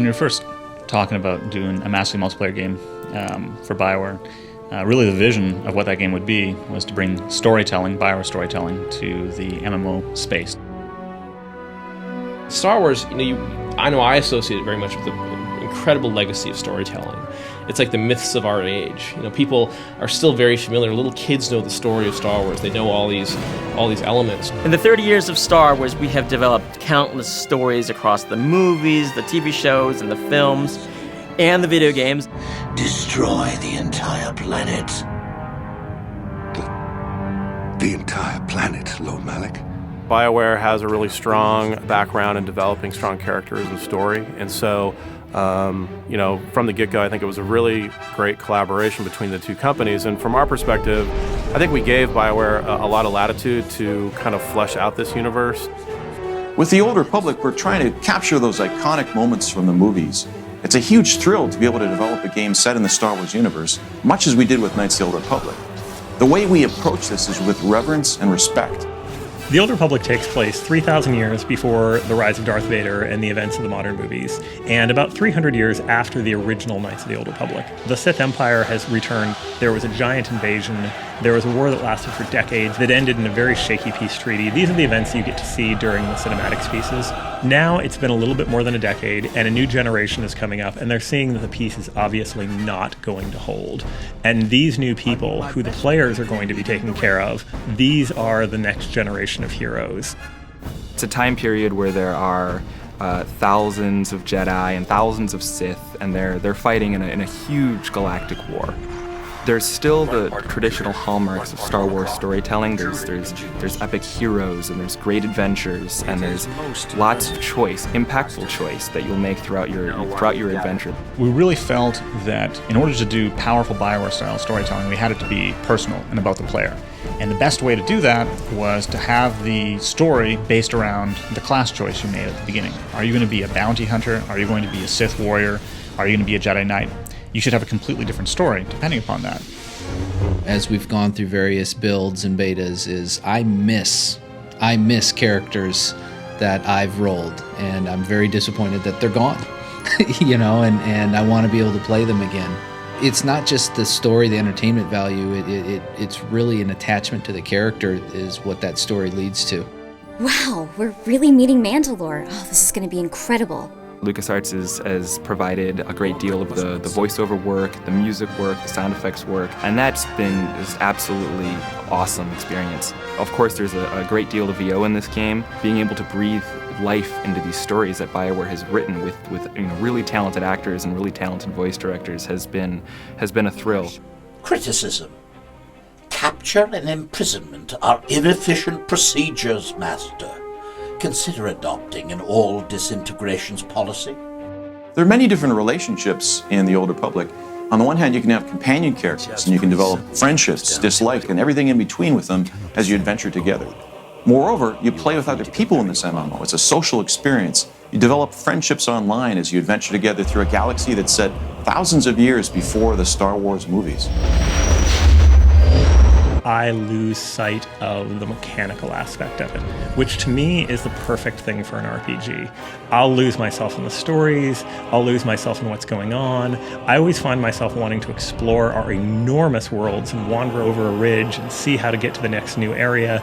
when you're first talking about doing a massively multiplayer game for BioWare, really the vision of what that game would be was to bring storytelling, BioWare storytelling, to the MMO space. Star Wars, I know I associate it very much with the incredible legacy of storytelling. It's like the myths of our age. People are still very familiar. Little kids know the story of Star Wars. They know all these elements. In the 30 years of Star Wars, we have developed countless stories across the movies, the TV shows, and the films, and the video games. Destroy the entire planet. The entire planet, Lord Malik. BioWare has a really strong background in developing strong characters and story, and so from the get-go, I think it was a really great collaboration between the two companies. And from our perspective, I think we gave BioWare a lot of latitude to kind of flesh out this universe. With the Old Republic, we're trying to capture those iconic moments from the movies. It's a huge thrill to be able to develop a game set in the Star Wars universe, much as we did with Knights of the Old Republic. The way we approach this is with reverence and respect. The Old Republic takes place 3,000 years before the rise of Darth Vader and the events of the modern movies, and about 300 years after the original Knights of the Old Republic. The Sith Empire has returned. There was a giant invasion. There was a war that lasted for decades that ended in a very shaky peace treaty. These are the events you get to see during the cinematics pieces. Now it's been a little bit more than a decade, and a new generation is coming up, and they're seeing that the peace is obviously not going to hold. And these new people, who the players are going to be taking care of, these are the next generation of heroes. It's a time period where there are thousands of Jedi and thousands of Sith, and they're fighting in a huge galactic war. There's still the traditional hallmarks of Star Wars storytelling. There's epic heroes, and there's great adventures, and there's lots of choice, impactful choice that you'll make throughout your adventure. We really felt that in order to do powerful BioWare-style storytelling, we had it to be personal and about the player. And the best way to do that was to have the story based around the class choice you made at the beginning. Are you going to be a bounty hunter? Are you going to be a Sith warrior? Are you going to be a Jedi Knight? You should have a completely different story depending upon that. As we've gone through various builds and betas, I miss characters that I've rolled, and I'm very disappointed that they're gone. And I want to be able to play them again. It's not just the story, the entertainment value, it's really an attachment to the character is what that story leads to. Wow, we're really meeting Mandalore. Oh, this is going to be incredible. LucasArts has provided a great deal of the voiceover work, the music work, the sound effects work, and that's been this absolutely awesome experience. Of course, there's a great deal of VO in this game. Being able to breathe life into these stories that BioWare has written with really talented actors and really talented voice directors has been a thrill. Criticism. Capture and imprisonment are inefficient procedures, Master. Consider adopting an all disintegrations policy. There are many different relationships in the Old Republic. On the one hand, you can have companion characters, and you can develop friendships, dislike, and everything in between with them as you adventure together. Moreover, you play with other people in this MMO. It's a social experience. You develop friendships online as you adventure together through a galaxy that's set thousands of years before the Star Wars movies. I lose sight of the mechanical aspect of it, which to me is the perfect thing for an RPG. I'll lose myself in the stories, I'll lose myself in what's going on. I always find myself wanting to explore our enormous worlds and wander over a ridge and see how to get to the next new area.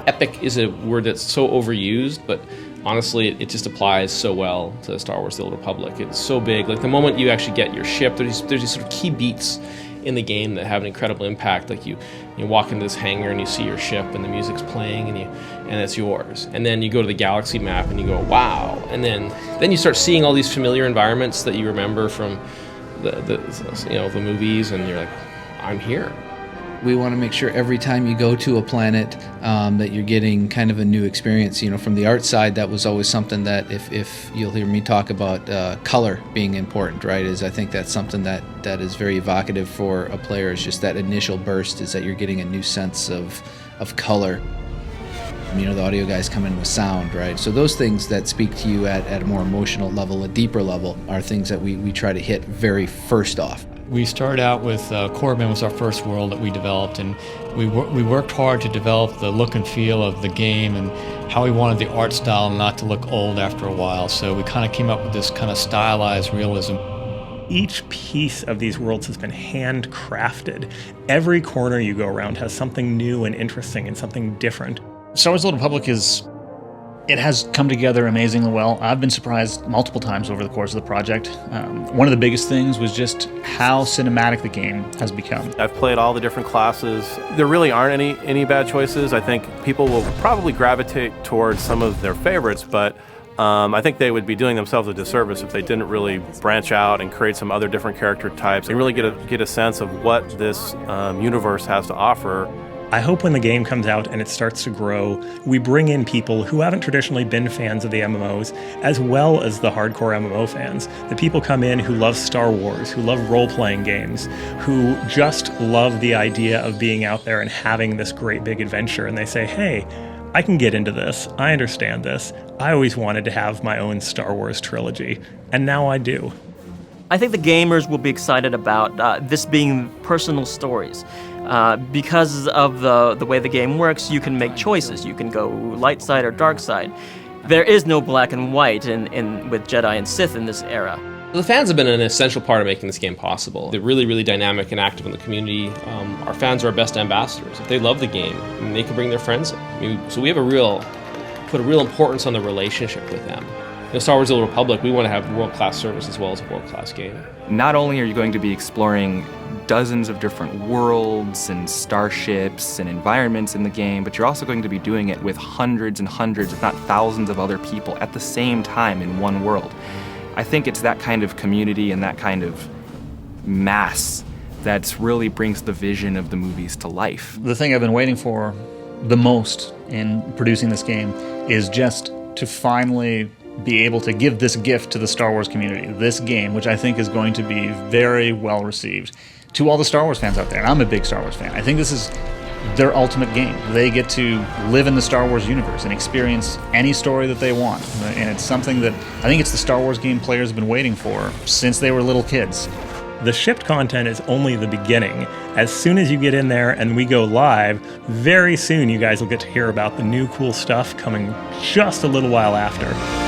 Epic is a word that's so overused, but honestly, it just applies so well to Star Wars: The Old Republic. It's so big. Like the moment you actually get your ship, there's these sort of key beats in the game that have an incredible impact. Like you walk into this hangar and you see your ship and the music's playing and it's yours. And then you go to the galaxy map and you go, wow. And then you start seeing all these familiar environments that you remember from the movies, and you're like, I'm here. We want to make sure every time you go to a planet that you're getting kind of a new experience. From the art side, that was always something that if you'll hear me talk about color being important, right, I think that's something that is very evocative for a player. Is just that initial burst is that you're getting a new sense of color. The audio guys come in with sound, right? So those things that speak to you at a more emotional level, a deeper level, are things that we try to hit very first off. We started out with Corbin was our first world that we developed, and we worked hard to develop the look and feel of the game and how we wanted the art style not to look old after a while. So we kind of came up with this kind of stylized realism. Each piece of these worlds has been handcrafted. Every corner you go around has something new and interesting and something different. Star Wars: The Old Republic has come together amazingly well. I've been surprised multiple times over the course of the project. One of the biggest things was just how cinematic the game has become. I've played all the different classes. There really aren't any bad choices. I think people will probably gravitate towards some of their favorites, but I think they would be doing themselves a disservice if they didn't really branch out and create some other different character types and really get a sense of what this universe has to offer. I hope when the game comes out and it starts to grow, we bring in people who haven't traditionally been fans of the MMOs, as well as the hardcore MMO fans. The people come in who love Star Wars, who love role-playing games, who just love the idea of being out there and having this great big adventure, and they say, hey, I can get into this. I understand this. I always wanted to have my own Star Wars trilogy, and now I do. I think the gamers will be excited about this being personal stories. Because of the way the game works, you can make choices. You can go light side or dark side. There is no black and white with Jedi and Sith in this era. The fans have been an essential part of making this game possible. They're really, really dynamic and active in the community. Our fans are our best ambassadors. If they love the game, they can bring their friends in. So we have put a real importance on the relationship with them. Star Wars: The Old Republic, we want to have world-class service as well as a world-class game. Not only are you going to be exploring dozens of different worlds and starships and environments in the game, but you're also going to be doing it with hundreds and hundreds, if not thousands of other people at the same time in one world. I think it's that kind of community and that kind of mass that really brings the vision of the movies to life. The thing I've been waiting for the most in producing this game is just to finally be able to give this gift to the Star Wars community, this game, which I think is going to be very well received to all the Star Wars fans out there. And I'm a big Star Wars fan. I think this is their ultimate game. They get to live in the Star Wars universe and experience any story that they want. And it's something that I think it's the Star Wars game players have been waiting for since they were little kids. The shipped content is only the beginning. As soon as you get in there and we go live, very soon you guys will get to hear about the new cool stuff coming just a little while after.